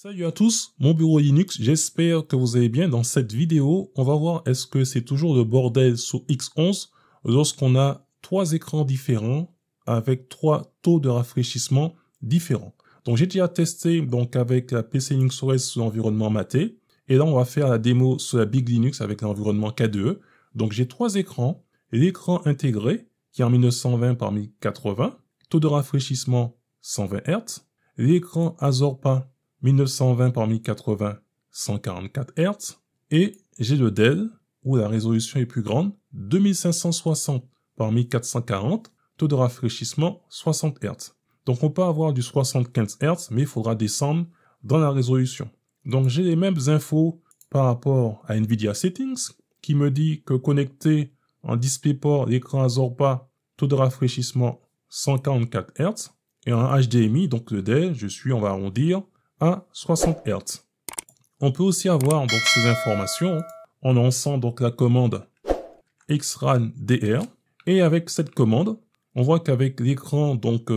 Salut à tous, mon bureau Linux, j'espère que vous allez bien. Dans cette vidéo, on va voir est-ce que c'est toujours le bordel sous X11 lorsqu'on a trois écrans différents avec trois taux de rafraîchissement différents. Donc j'ai déjà testé donc avec la PC Linux OS sous l'environnement Mate, et là on va faire la démo sur la Big Linux avec l'environnement KDE. Donc j'ai trois écrans, l'écran intégré qui est en 1920 par 1080, taux de rafraîchissement 120 Hz, l'écran Azorpa 1920 par 1080, 144 Hz, et j'ai le Dell, où la résolution est plus grande, 2560 par 1440, taux de rafraîchissement 60 Hz. Donc on peut avoir du 75 Hz, mais il faudra descendre dans la résolution. Donc j'ai les mêmes infos par rapport à NVIDIA Settings, qui me dit que connecté en DisplayPort l'écran Azorpa, taux de rafraîchissement 144 Hz, et en HDMI, donc le Dell, on va arrondir, à 60 Hz. On peut aussi avoir donc ces informations en lançant donc la commande xran-dr, et avec cette commande, on voit qu'avec l'écran donc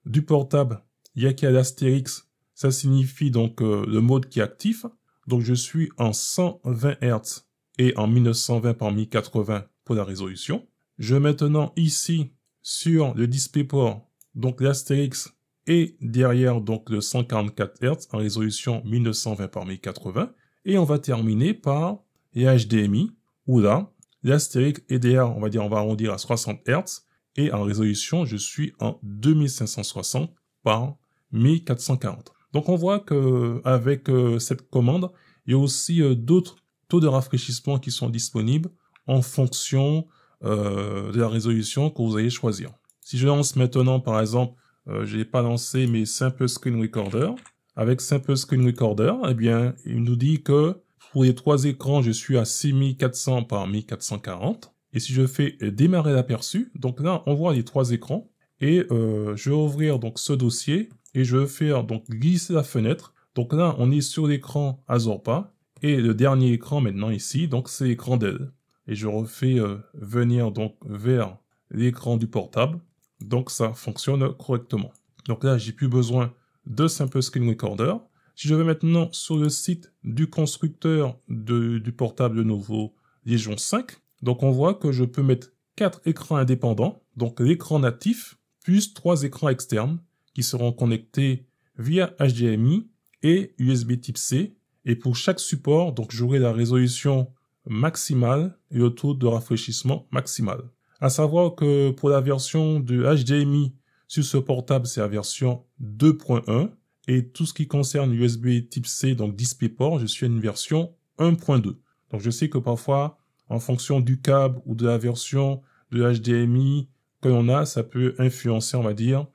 du portable, il y a qu'il y a l'astérix, ça signifie donc le mode qui est actif. Donc je suis en 120 Hz et en 1920 par 1080 pour la résolution. Je vais maintenant ici sur le DisplayPort donc l'astérix et derrière donc le 144 Hz en résolution 1920 par 1080, et on va terminer par les HDMI où là l'astérix et derrière on va arrondir à 60 Hz, et en résolution je suis en 2560 par 1440. Donc on voit que avec cette commande il y a aussi d'autres taux de rafraîchissement qui sont disponibles en fonction de la résolution que vous allez choisir. Si je lance maintenant par exemple, je n'ai pas lancé mes Simple Screen Recorder. Avec Simple Screen Recorder, eh bien, il nous dit que pour les trois écrans, je suis à 6400 par 1440. Et si je fais démarrer l'aperçu, donc là, on voit les trois écrans. Et je vais ouvrir donc ce dossier et je vais faire donc glisser la fenêtre. Donc là, on est sur l'écran Azorpa et le dernier écran maintenant ici, donc c'est l'écran Dell. Et je refais venir donc vers l'écran du portable. Donc ça fonctionne correctement. Donc là, j'ai plus besoin de Simple Screen Recorder. Si je vais maintenant sur le site du constructeur du portable Lenovo Legion 5, donc on voit que je peux mettre 4 écrans indépendants, donc l'écran natif, plus 3 écrans externes qui seront connectés via HDMI et USB Type C. Et pour chaque support, donc j'aurai la résolution maximale et le taux de rafraîchissement maximal. À savoir que pour la version de HDMI sur ce portable, c'est la version 2.1, et tout ce qui concerne USB Type C, donc DisplayPort, je suis à une version 1.2. Donc je sais que parfois, en fonction du câble ou de la version de HDMI que l'on a, ça peut influencer, on va dire,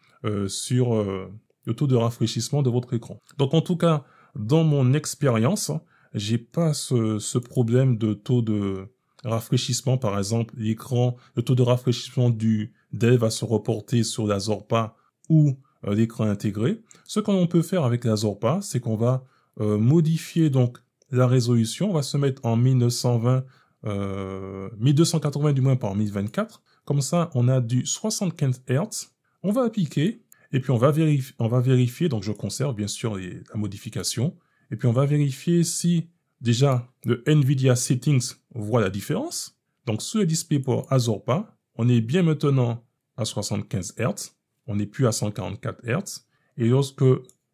sur le taux de rafraîchissement de votre écran. Donc en tout cas, dans mon expérience, j'ai pas ce problème de taux de rafraîchissement. Par exemple, le taux de rafraîchissement du Dell va se reporter sur la Azorpa ou l'écran intégré. Ce qu'on peut faire avec la Azorpa, c'est qu'on va modifier donc la résolution. On va se mettre en 1920, 1280 du moins par 1024. Comme ça, on a du 75 Hz. On va appliquer et puis on va vérifier. Donc je conserve bien sûr la modification. Et puis on va vérifier si déjà le NVIDIA Settings voit la différence. Donc sur le DisplayPort Azorpa, on est bien maintenant à 75 Hz. On n'est plus à 144 Hz. Et lorsque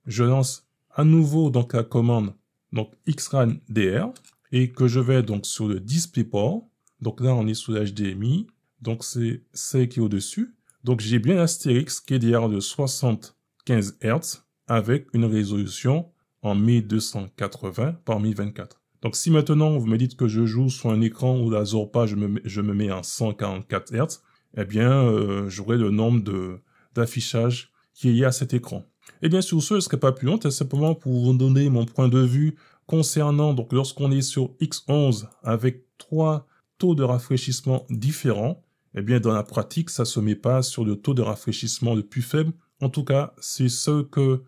je lance à nouveau donc la commande donc xran-dr et que je vais donc sur le DisplayPort, donc là on est sous l'HDMI, donc c'est celle qui est au-dessus. Donc j'ai bien l'astérix qui est derrière de 75 Hz avec une résolution en 1280 par 1024. Donc si maintenant vous me dites que je joue sur un écran où la Azorpa je me mets en 144 Hz, eh bien j'aurai le nombre d'affichage qui est lié à cet écran. Et bien sur ce, je ne serai pas plus long, c'est simplement pour vous donner mon point de vue concernant donc lorsqu'on est sur X11 avec trois taux de rafraîchissement différents. Eh bien dans la pratique, ça se met pas sur le taux de rafraîchissement le plus faible. En tout cas, c'est ce que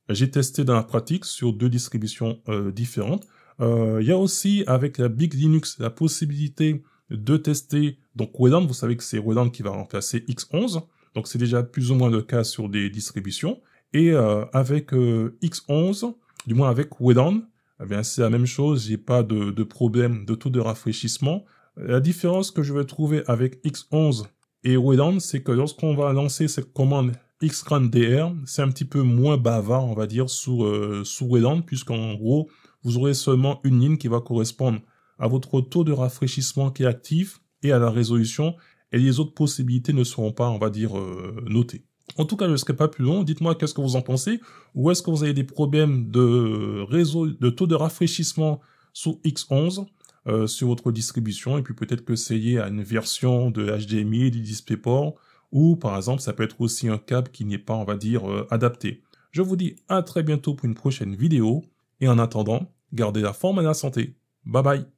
j'ai testé dans la pratique sur deux distributions différentes. Il y a aussi avec la Big Linux la possibilité de tester donc Wayland. Vous savez que c'est Wayland qui va remplacer X11. Donc c'est déjà plus ou moins le cas sur des distributions. Et avec X11, du moins avec Whedon, eh bien c'est la même chose, j'ai pas de problème de taux de rafraîchissement. La différence que je vais trouver avec X11 et Whedon, c'est que lorsqu'on va lancer cette commande xgrandDR, c'est un petit peu moins bavard, on va dire, sous Whedon, puisqu'en gros, vous aurez seulement une ligne qui va correspondre à votre taux de rafraîchissement qui est actif et à la résolution, et les autres possibilités ne seront pas, on va dire, notées. En tout cas, je ne serai pas plus long. Dites-moi qu'est-ce que vous en pensez. Ou est-ce que vous avez des problèmes de taux de rafraîchissement sous X11 sur votre distribution, et puis peut-être que c'est lié à une version de HDMI, du DisplayPort, ou par exemple, ça peut être aussi un câble qui n'est pas, on va dire, adapté. Je vous dis à très bientôt pour une prochaine vidéo, et en attendant, gardez la forme et la santé. Bye bye.